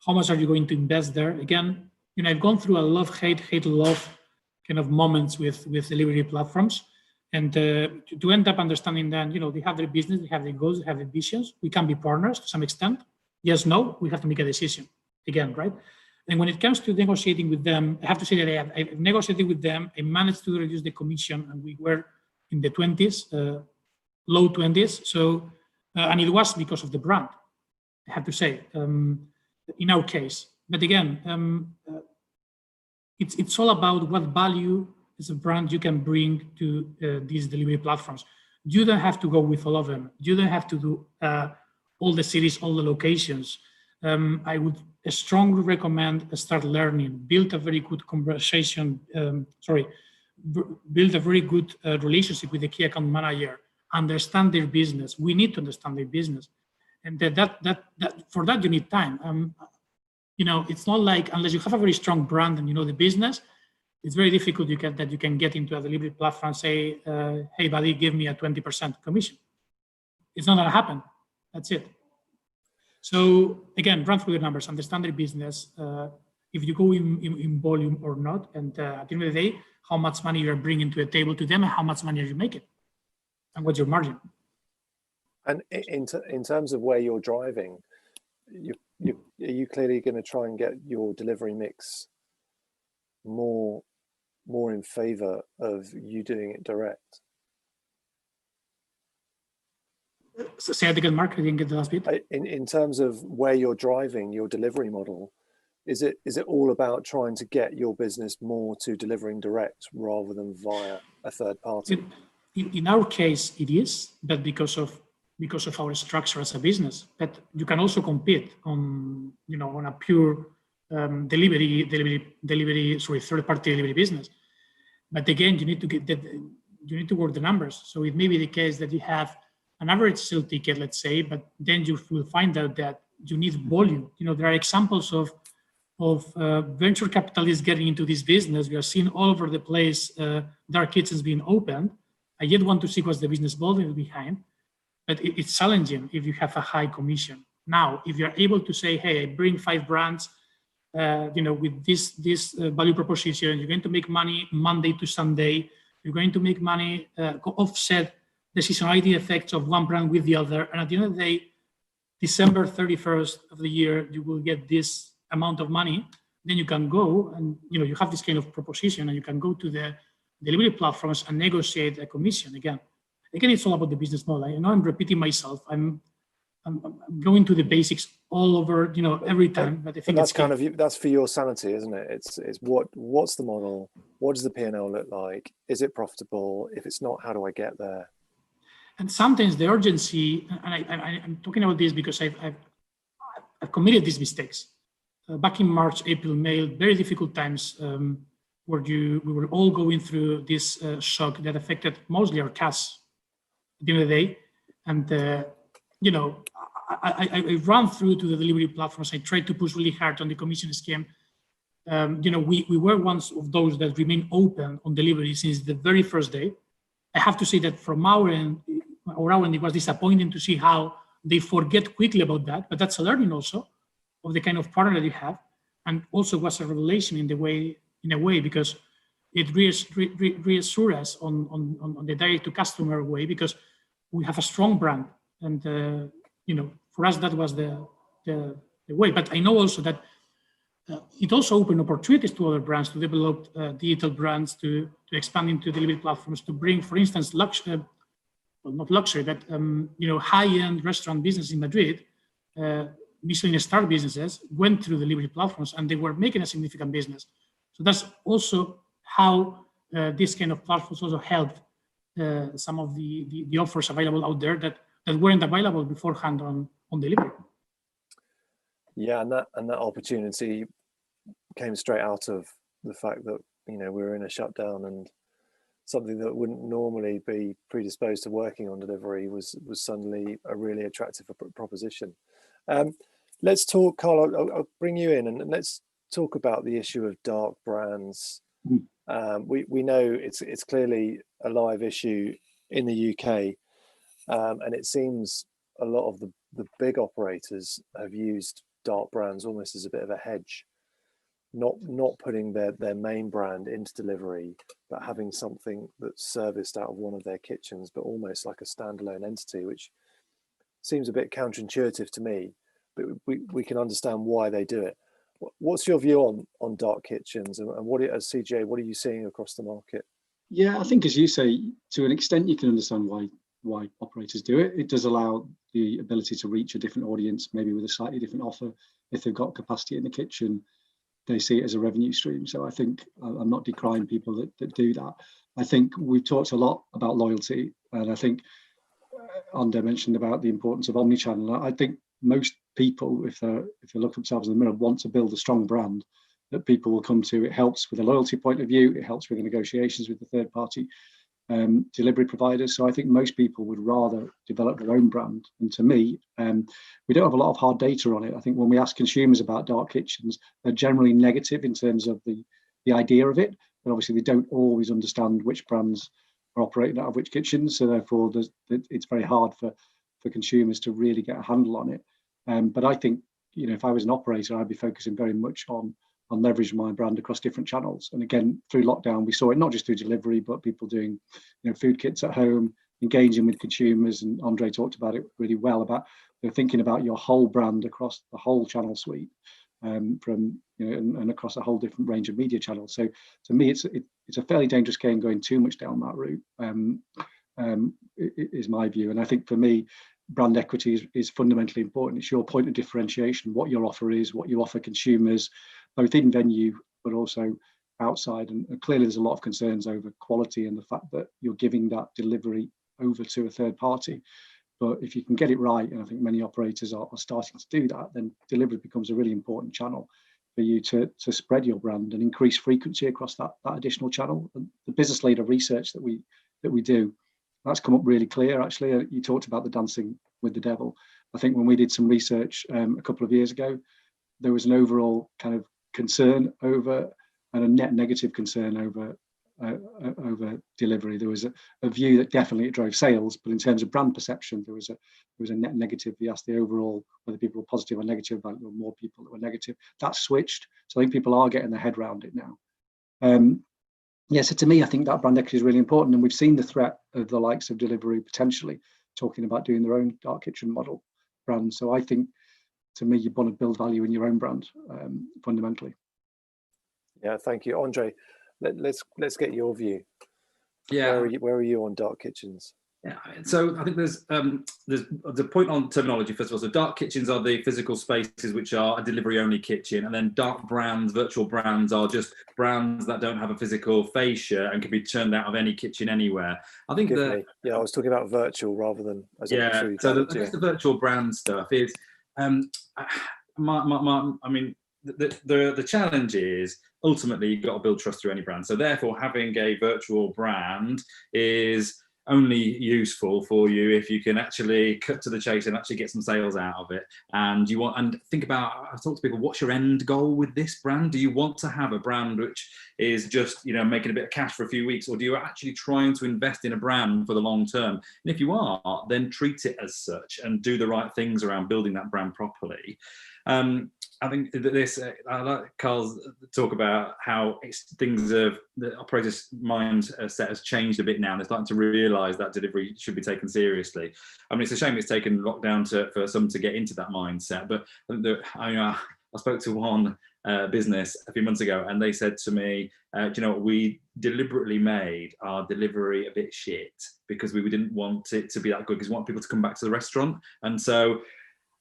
how much are you going to invest there? Again, I've gone through a love, hate, love kind of moments with delivery platforms. And to end up understanding that, they have their business, they have their goals, they have their visions. We can be partners to some extent. Yes, no, we have to make a decision again, right? And when it comes to negotiating with them, I have to say that I've negotiated with them. I managed to reduce the commission, and we were in the 20s, low 20s. So, and it was because of the brand, I have to say, in our case. But again, it's all about what value as a brand you can bring to these delivery platforms. You don't have to go with all of them. You don't have to do all the cities, all the locations. I would strongly recommend start learning, build a very good conversation, build a very good relationship with the key account manager, understand their business. We need to understand their business. And for that, you need time. It's not like, unless you have a very strong brand and you know the business, it's very difficult you can get into a delivery platform and say, hey, buddy, give me a 20% commission. It's not going to happen. That's it. So again, run through the numbers, understand their business, if you go in volume or not, and at the end of the day, how much money you're bringing to the table to them and how much money are you making, and what's your margin. And in terms of where you're driving, are you clearly going to try and get your delivery mix more in favor of you doing it direct? So say it again, Mark, I didn't get the last bit. In terms of where you're driving your delivery model, is it all about trying to get your business more to delivering direct rather than via a third party? In our case, it is, but because of our structure as a business. But you can also compete on a pure third-party delivery business. But again, you need to work the numbers. So it may be the case that you have an average sale ticket, let's say, but then you will find out that you need volume. There are examples of venture capitalists getting into this business. We are seeing all over the place dark kitchens being opened. I yet want to see what's the business model behind, but it's challenging if you have a high commission. Now, if you're able to say, hey, I bring 5 brands, with this value proposition, you're going to make money Monday to Sunday. You're going to make money, offset the seasonality effects of one brand with the other. And at the end of the day, December 31st of the year, you will get this amount of money. Then you can go and, you have this kind of proposition, and you can go to the delivery platforms and negotiate a commission again. Again, it's all about the business model. I know I'm repeating myself. I'm going to the basics all over, every time. But I think that's for your sanity, isn't it? It's what's the model? What does the P&L look like? Is it profitable? If it's not, how do I get there? And sometimes the urgency, and I'm talking about this because I've committed these mistakes. Back in March, April, May, very difficult times where we were all going through this shock that affected mostly our cash at the end of the day. And, I ran through to the delivery platforms. I tried to push really hard on the commission scheme. We were one of those that remained open on delivery since the very first day. I have to say that from our end, it was disappointing to see how they forget quickly about that, but that's a learning also of the kind of partner that you have, and also was a revelation in a way, because it reassures us on the direct to customer way, because we have a strong brand, and for us that was the way. But I know also that it also opened opportunities to other brands to develop digital brands, to expand into delivery platforms, to bring, for instance, not luxury, but high-end restaurant business in Madrid. Michelin star businesses went through delivery platforms, and they were making a significant business. So that's also how this kind of platforms also helped some of the offers available out there that weren't available beforehand on delivery. Yeah, and that opportunity came straight out of the fact that we were in a shutdown, and something that wouldn't normally be predisposed to working on delivery was suddenly a really attractive proposition. Let's talk, Karl. I'll bring you in, and let's talk about the issue of dark brands. We know it's clearly a live issue in the UK, and it seems a lot of the big operators have used dark brands almost as a bit of a hedge not putting their main brand into delivery, but having something that's serviced out of one of their kitchens, but almost like a standalone entity, which seems a bit counterintuitive to me, but we can understand why they do it. What's your view on dark kitchens, and what, as CGA, what are you seeing across the market? Yeah, I think, as you say, to an extent you can understand why operators do it. It does allow the ability to reach a different audience, maybe with a slightly different offer. If they've got capacity in the kitchen, they see it as a revenue stream. So I think I'm not decrying people that do that. I think we've talked a lot about loyalty, and I think Andre mentioned about the importance of omnichannel. I think most people, if they look themselves in the mirror, want to build a strong brand that people will come to. It helps with a loyalty point of view. It helps with the negotiations with the third party delivery providers. So I think most people would rather develop their own brand. And to me, we don't have a lot of hard data on it. I think when we ask consumers about dark kitchens, they're generally negative in terms of the idea of it, but obviously they don't always understand which brands are operating out of which kitchens. So therefore, it's very hard for consumers to really get a handle on it. But I think, if I was an operator, I'd be focusing very much on leveraging my brand across different channels. And again, through lockdown, we saw it not just through delivery, but people doing, food kits at home, engaging with consumers. And Andre talked about it really well, about thinking about your whole brand across the whole channel suite, from and across a whole different range of media channels. So to me, it's a fairly dangerous game going too much down that route. Is my view. And I think for me, brand equity is fundamentally important. It's your point of differentiation, what your offer is, what you offer consumers, both in venue but also outside. And clearly there's a lot of concerns over quality and the fact that you're giving that delivery over to a third party. But if you can get it right, and I think many operators are starting to do that, then delivery becomes a really important channel for you to spread your brand and increase frequency across that additional channel. And the business leader research that we do, that's come up really clear. Actually, you talked about the dancing with the devil. I think when we did some research a couple of years ago, there was an overall kind of concern over, and a net negative concern over delivery. There was a view that definitely it drove sales, but in terms of brand perception, there was a net negative. We asked the overall whether people were positive or negative about it. There were more people that were negative. That switched. So I think people are getting their head around it now. So to me, I think that brand equity is really important, and we've seen the threat of the likes of delivery potentially talking about doing their own dark kitchen model brand. So I think, to me, you want to build value in your own brand fundamentally. Yeah, thank you, Andre. Let's get your view. Yeah, where are you on dark kitchens? Yeah, so I think there's the point on terminology. First of all, so dark kitchens are the physical spaces which are a delivery-only kitchen, and then dark brands, virtual brands, are just brands that don't have a physical fascia and can be turned out of any kitchen anywhere. I think I was talking about virtual rather than so the virtual brand stuff is I mean the challenge is ultimately you've got to build trust through any brand. So therefore, having a virtual brand is only useful for you if you can actually cut to the chase and actually get some sales out of it. And think about, I talk to people, what's your end goal with this brand? Do you want to have a brand which is just, making a bit of cash for a few weeks, or do you actually trying to invest in a brand for the long term? And if you are, then treat it as such and do the right things around building that brand properly. I think that I like Karl's talk about how the operator's mindset has changed a bit now, and they're starting to realise that delivery should be taken seriously. I mean, it's a shame it's taken lockdown for some to get into that mindset, but I think that I spoke to one business a few months ago, and they said to me, do you know what, we deliberately made our delivery a bit shit because we didn't want it to be that good, because we want people to come back to the restaurant. And so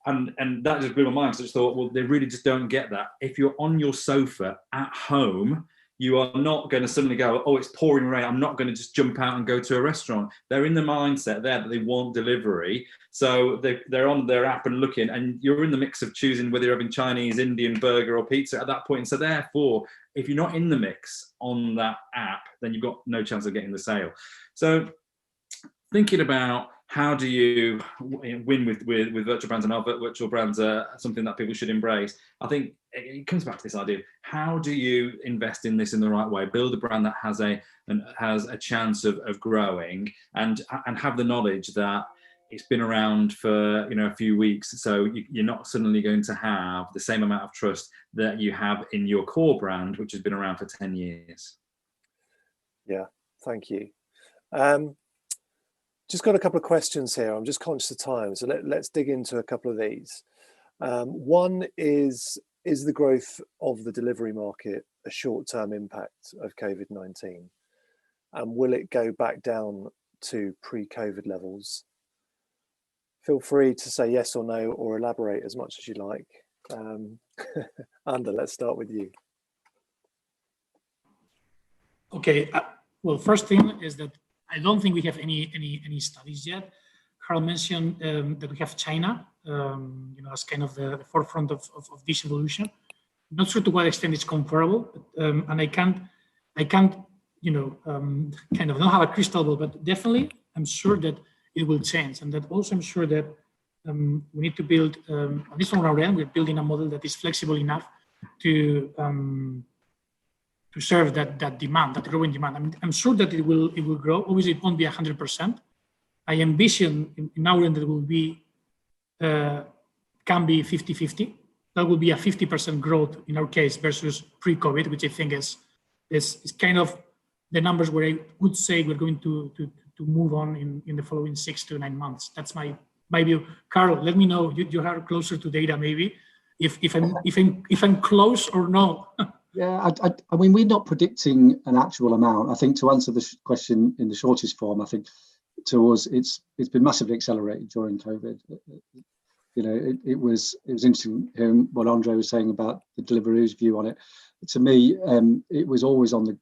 and that just blew my mind. So I just thought, well, they really just don't get that. If you're on your sofa at home, you are not going to suddenly go, oh, it's pouring rain, I'm not going to just jump out and go to a restaurant. They're in the mindset there that they want delivery. So they're on their app and looking, and you're in the mix of choosing whether you're having Chinese, Indian, burger or pizza at that point. So therefore, if you're not in the mix on that app, then you've got no chance of getting the sale. So thinking about how do you win with virtual brands, and our virtual brands are something that people should embrace. I think it comes back to this idea: how do you invest in this in the right way? Build a brand that has a chance of growing, and have the knowledge that it's been around for a few weeks, so you're not suddenly going to have the same amount of trust that you have in your core brand, which has been around for 10 years. Yeah, thank you. Just got a couple of questions here. I'm just conscious of time, so let's dig into a couple of these. One is the growth of the delivery market a short-term impact of COVID-19? And will it go back down to pre-COVID levels? Feel free to say yes or no, or elaborate as much as you like. Ander, let's start with you. Okay. Well, first thing is that I don't think we have any studies yet. Karl mentioned that we have China, as kind of the forefront of this evolution. I'm not sure to what extent it's comparable, but, and I can't, kind of not have a crystal ball, but definitely I'm sure that it will change, and that also I'm sure that we need to build, at least on our end, we're building a model that is flexible enough to serve that demand, that growing demand. I'm sure that it will grow. Obviously, it won't be 100%. I envision in our end that it will be can be 50-50. That will be a 50% growth in our case versus pre-COVID, which I think is kind of the numbers where I would say we're going to move on in the following 6 to 9 months. That's my view. Karl, let me know. You are closer to data, maybe. If I'm close or no. Yeah, I mean, we're not predicting an actual amount. I think to answer the question in the shortest form, I think to us it's been massively accelerated during COVID. It was interesting hearing what Andre was saying about the Deliveroo's view on it. To me, it was always on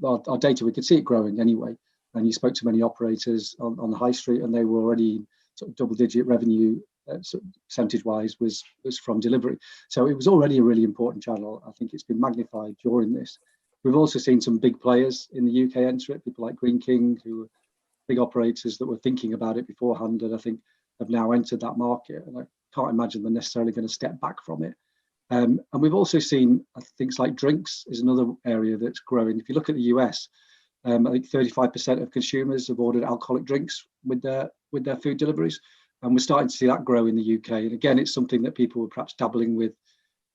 our data. We could see it growing anyway. And you spoke to many operators on the high street, and they were already sort of double-digit revenue percentage-wise was from delivery. So it was already a really important channel. I think it's been magnified during this. We've also seen some big players in the UK enter it, people like Green King, who were big operators that were thinking about it beforehand, and I think have now entered that market. And I can't imagine they're necessarily going to step back from it. And we've also seen things like drinks is another area that's growing. If you look at the US, I think 35% of consumers have ordered alcoholic drinks with their food deliveries, and we're starting to see that grow in the UK. And again, it's something that people were perhaps dabbling with.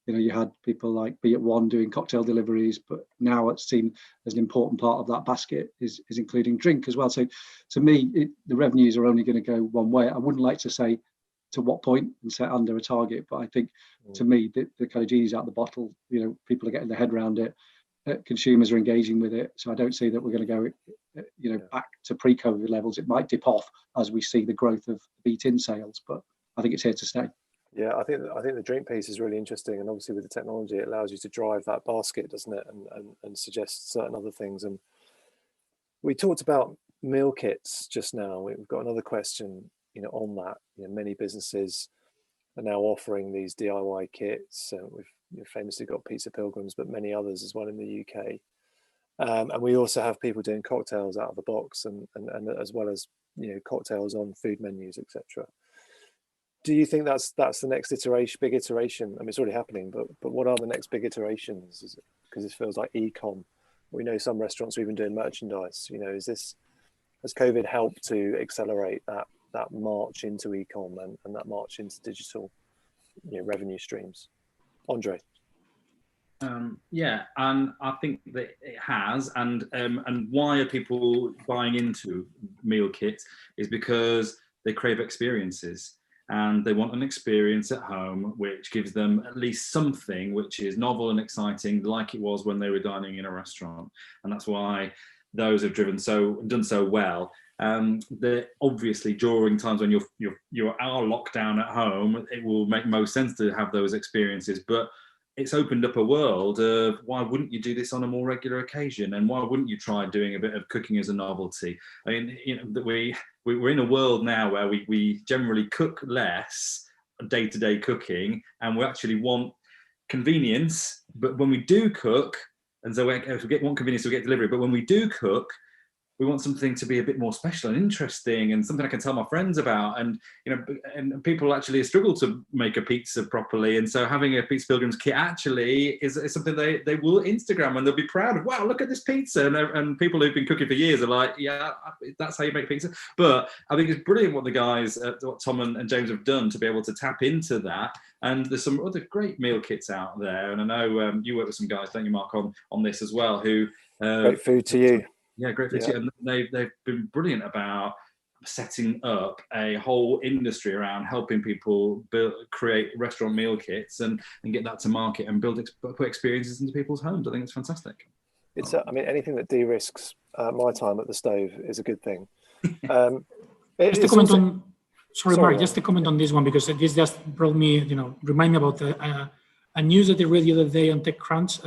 You had people like Be At One doing cocktail deliveries, but now it's seen as an important part of that basket is including drink as well. So to me, the revenues are only going to go one way. I wouldn't like to say to what point and set under a target, but I think to me, the kind of genie's out of the bottle. People are getting their head around it. Consumers are engaging with it. So I don't see that we're going to go, back to pre-COVID levels. It might dip off as we see the growth of beat-in sales, but I think it's here to stay. Yeah, I think the drink piece is really interesting, and obviously with the technology, it allows you to drive that basket, doesn't it, and suggest certain other things. And we talked about meal kits just now. We've got another question, on that. Many businesses are now offering these DIY kits. We've famously got Pizza Pilgrims, but many others as well in the UK. And we also have people doing cocktails out of the box, and as well as cocktails on food menus, etc. Do you think that's the next iteration, big iteration? I mean, it's already happening, but what are the next big iterations? Because it feels like e-com. We know some restaurants are even doing merchandise. Has COVID helped to accelerate that march into e-com and that march into digital, revenue streams? Andre. Yeah, and I think that it has. And why are people buying into meal kits? Is because they crave experiences. And they want an experience at home which gives them at least something which is novel and exciting, like it was when they were dining in a restaurant. And that's why those have done so well. Obviously, during times when you are locked down at home, it will make most sense to have those experiences. But it's opened up a world of why wouldn't you do this on a more regular occasion, and why wouldn't you try doing a bit of cooking as a novelty? I mean, that we're in a world now where we generally cook less day-to-day cooking, and we actually want convenience. But when we do cook, and so if we want convenience, we get delivery. But when we do cook, we want something to be a bit more special and interesting, and something I can tell my friends about. And and people actually struggle to make a pizza properly, and so having a Pizza Pilgrims kit actually is something they will Instagram, and they'll be proud of. Wow, look at this pizza! And people who've been cooking for years are like, yeah, that's how you make pizza. But I think it's brilliant what the guys, what Tom and James have done to be able to tap into that. And there's some other great meal kits out there, and I know you work with some guys, don't you, Mark, on this as well, who great food to you. Yeah, great food to you. And they've been brilliant about setting up a whole industry around helping people create restaurant meal kits and get that to market and put experiences into people's homes. I think it's fantastic. It's I mean, anything that de-risks my time at the stove is a good thing. Just to comment on, sorry, Mark, just to comment on this one, because this just brought me, remind me about a news that I read the other day on TechCrunch.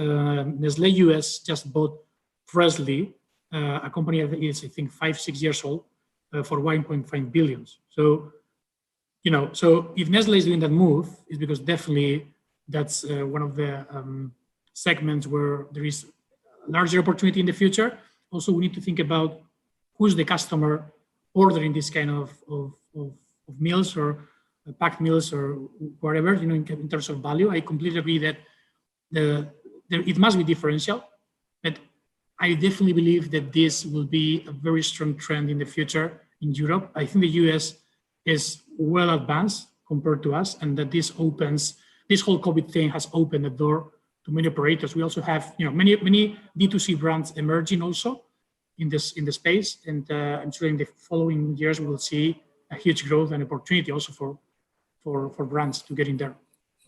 Nestle US just bought Presley, a company that is, I think, 5-6 years old, for 1.5 billion. So, so if Nestle is doing that move, it's because definitely that's one of the segments where there is larger opportunity in the future. Also, we need to think about who's the customer ordering this kind of meals or packed meals or whatever, in terms of value. I completely agree that it must be differential, but I definitely believe that this will be a very strong trend in the future in Europe. I think the US is well advanced compared to us, and that this whole COVID thing has opened the door to many operators. We also have, many D2C brands emerging also in the space, and I'm sure in the following years we will see a huge growth and opportunity also for brands to get in there.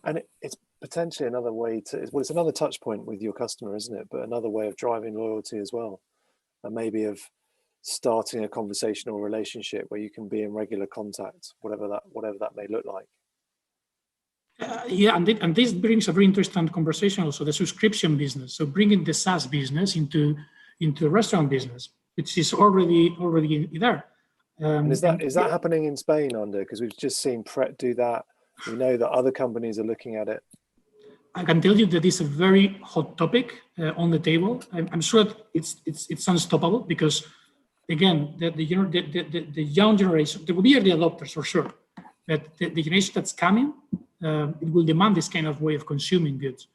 And it's potentially another way it's another touch point with your customer, isn't it? But another way of driving loyalty as well, and maybe of starting a conversational relationship where you can be in regular contact, whatever that may look like. And this brings a very interesting conversation also, the subscription business. So bringing the SaaS business into the restaurant business, which is already there. And is that happening in Spain, Under? Because we've just seen Pret do that. We know that other companies are looking at it. I can tell you that it's a very hot topic on the table. I'm sure it's unstoppable, because again, the young generation, there will be early adopters for sure, but the generation that's coming, it will demand this kind of way of consuming goods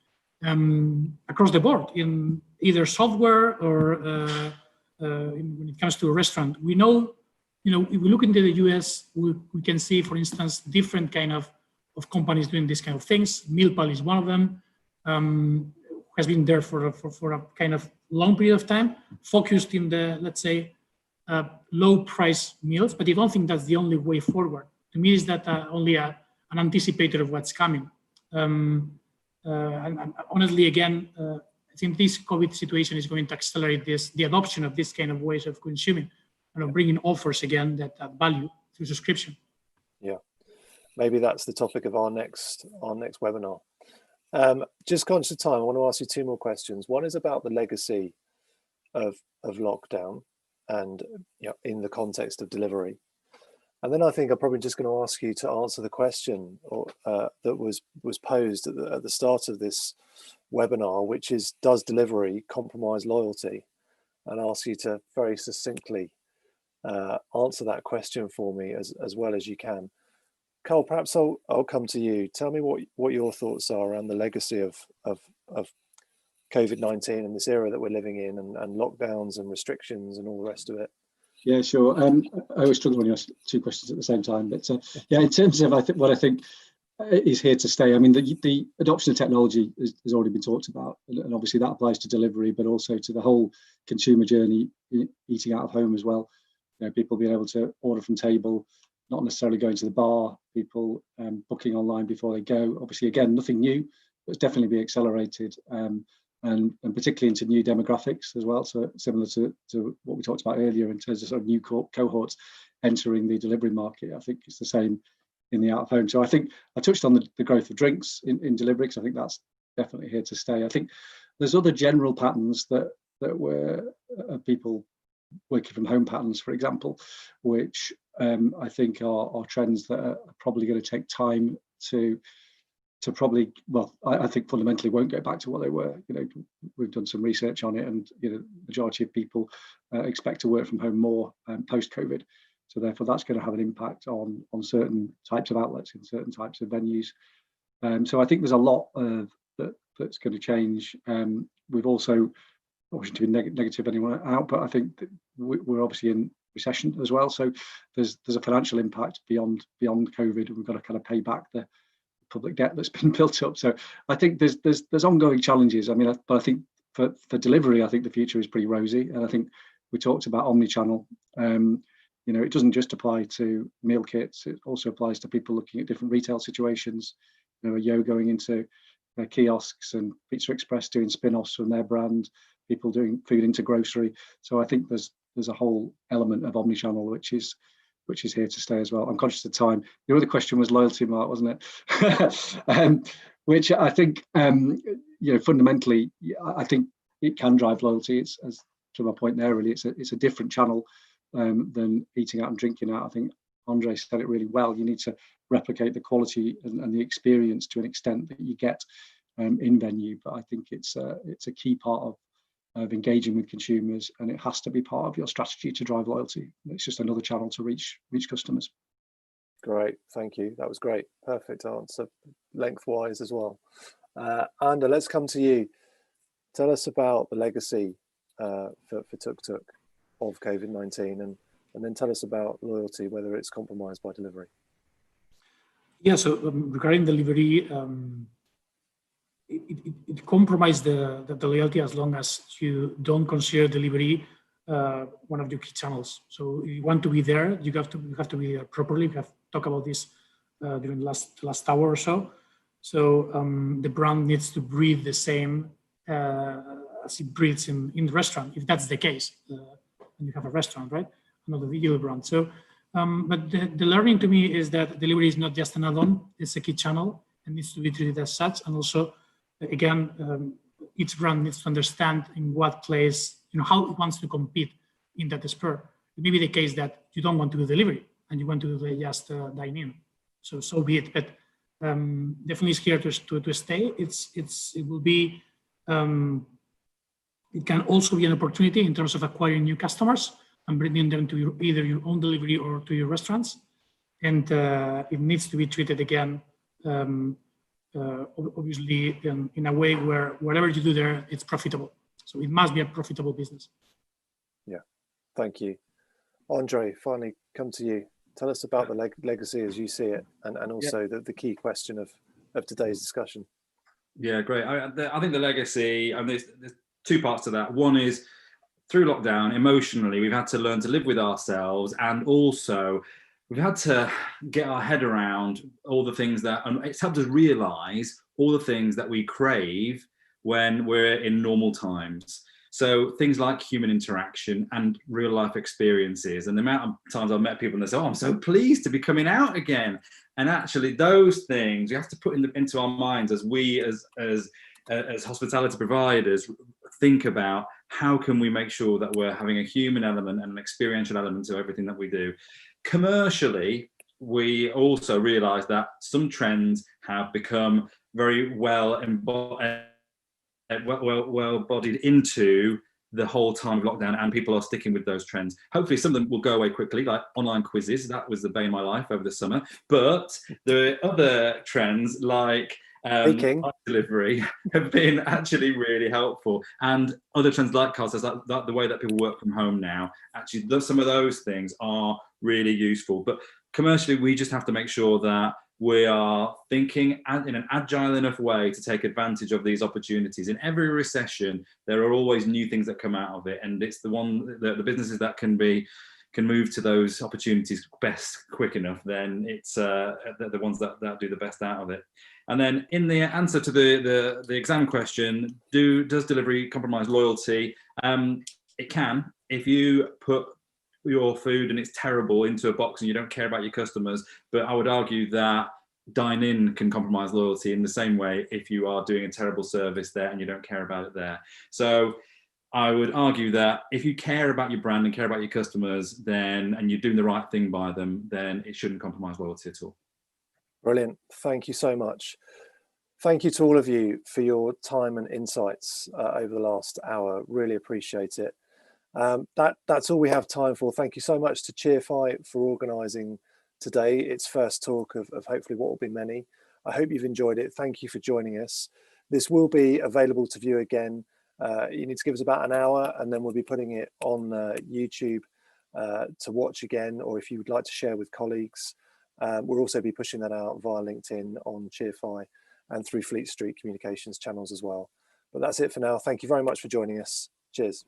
across the board, in either software or when it comes to a restaurant. We know, if we look into the US, we can see, for instance, different kind of companies doing this kind of things. Mealpal is one of them, has been there for a kind of long period of time, focused in the, let's say, low price meals, but I don't think that's the only way forward. To me, is that only an anticipator of what's coming. And honestly, again, I think this COVID situation is going to accelerate the adoption of this kind of ways of consuming, and of bringing offers again that add value through subscription. Yeah, maybe that's the topic of our next webinar. Just conscious of time, I want to ask you two more questions. One is about the legacy of lockdown, and in the context of delivery. And then I think I'm probably just going to ask you to answer the question that was posed at the start of this webinar, which is, does delivery compromise loyalty? And ask you to very succinctly answer that question for me as well as you can. Karl, perhaps I'll come to you. Tell me what your thoughts are around the legacy of COVID-19 and this era that we're living in, and lockdowns and restrictions and all the rest of it. Yeah, sure. I always struggle when you ask two questions at the same time. But yeah, in terms of what I think is here to stay, I mean, the adoption of technology has already been talked about, and obviously that applies to delivery, but also to the whole consumer journey, eating out of home as well. People being able to order from table, not necessarily going to the bar, people booking online before they go. Obviously, again, nothing new, but it's definitely be accelerated. And particularly into new demographics as well. So similar to what we talked about earlier in terms of sort of new cohorts entering the delivery market. I think it's the same in the out of home. So I think I touched on the growth of drinks in delivery, because I think that's definitely here to stay. I think there's other general patterns that were people working from home patterns, for example, which I think are trends that are probably going to take time to probably, well, I think fundamentally won't go back to what they were. You know, we've done some research on it, and you know, majority of people expect to work from home more post-COVID. So therefore, that's going to have an impact on certain types of outlets in certain types of venues. So I think there's a lot of that's going to change. We've also, obviously, to be negative anyone out, but I think that we're obviously in recession as well. So there's a financial impact beyond COVID, and we've got to kind of pay back the public debt that's been built up. So I think there's ongoing challenges. I mean, but I think for delivery, I think the future is pretty rosy. And I think we talked about omnichannel. You know, it doesn't just apply to meal kits. It also applies to people looking at different retail situations. You know, Yo going into kiosks, and Pizza Express doing spin-offs from their brand, people doing food into grocery. So I think there's a whole element of omnichannel which is here to stay as well. I'm conscious of time. Your other question was loyalty, Mark, wasn't it? Which I think, you know, fundamentally, I think it can drive loyalty. It's, as to my point there, really, it's a different channel than eating out and drinking out. I think Andre said it really well. You need to replicate the quality and the experience to an extent that you get in venue. But I think it's a key part of engaging with consumers, and it has to be part of your strategy to drive loyalty. It's just another channel to reach customers. Great, thank you. That was great. Perfect answer, lengthwise as well. Ander, let's come to you. Tell us about the legacy for Tuk Tuk of COVID-19, and then tell us about loyalty, whether it's compromised by delivery. Yeah, so regarding delivery, it compromises the loyalty as long as you don't consider delivery one of your key channels. So if you want to be there, you have to be there properly. We have talked about this during the last hour or so. So the brand needs to breathe the same as it breathes in the restaurant, if that's the case. And you have a restaurant, right? Not a video brand. So, but the learning to me is that delivery is not just an add-on; it's a key channel and needs to be treated as such. And also, again, each brand needs to understand in what place, you know, how it wants to compete in that spur. It may be the case that you don't want to do delivery and you want to do just dine in. So be it. But definitely, it's here to stay. It will be. It can also be an opportunity in terms of acquiring new customers and bringing them to either your own delivery or to your restaurants. And it needs to be treated again, obviously, in a way where whatever you do there, it's profitable. So it must be a profitable business. Yeah, thank you. Andre, finally come to you. Tell us about the legacy as you see it, and also the key question of today's discussion. Yeah, great. I think the legacy, and there's two parts to that. One is, through lockdown, emotionally, we've had to learn to live with ourselves, and also we've had to get our head around all the things and it's helped us realize all the things that we crave when we're in normal times. So things like human interaction and real life experiences, and the amount of times I've met people and they say, "Oh, I'm so pleased to be coming out again." And actually, those things we have to put into our minds as we, as hospitality providers, think about how can we make sure that we're having a human element and an experiential element to everything that we do. Commercially, we also realize that some trends have become very well bodied into the whole time of lockdown, and people are sticking with those trends. Hopefully some of them will go away quickly, like online quizzes. That was the bane of my life over the summer. But the other trends like delivery have been actually really helpful, and other trends like Karl says, that the way that people work from home now, actually some of those things are really useful. But commercially, we just have to make sure that we are thinking in an agile enough way to take advantage of these opportunities. In every recession, there are always new things that come out of it, and it's the businesses that can move to those opportunities best quick enough, then it's the ones that do the best out of it. And then in the answer to the exam question, does delivery compromise loyalty? It can. If you put your food and it's terrible into a box and you don't care about your customers, but I would argue that dine-in can compromise loyalty in the same way if you are doing a terrible service there and you don't care about it there. So I would argue that if you care about your brand and care about your customers, and you're doing the right thing by them, then it shouldn't compromise loyalty at all. Brilliant. Thank you so much. Thank you to all of you for your time and insights over the last hour. Really appreciate it. That's all we have time for. Thank you so much to Cheerfy for organising today, its first talk of hopefully what will be many. I hope you've enjoyed it. Thank you for joining us. This will be available to view again. You need to give us about an hour, and then we'll be putting it on YouTube to watch again, or if you would like to share with colleagues. We'll also be pushing that out via LinkedIn, on Cheerfy, and through Fleet Street Communications channels as well. But that's it for now. Thank you very much for joining us. Cheers.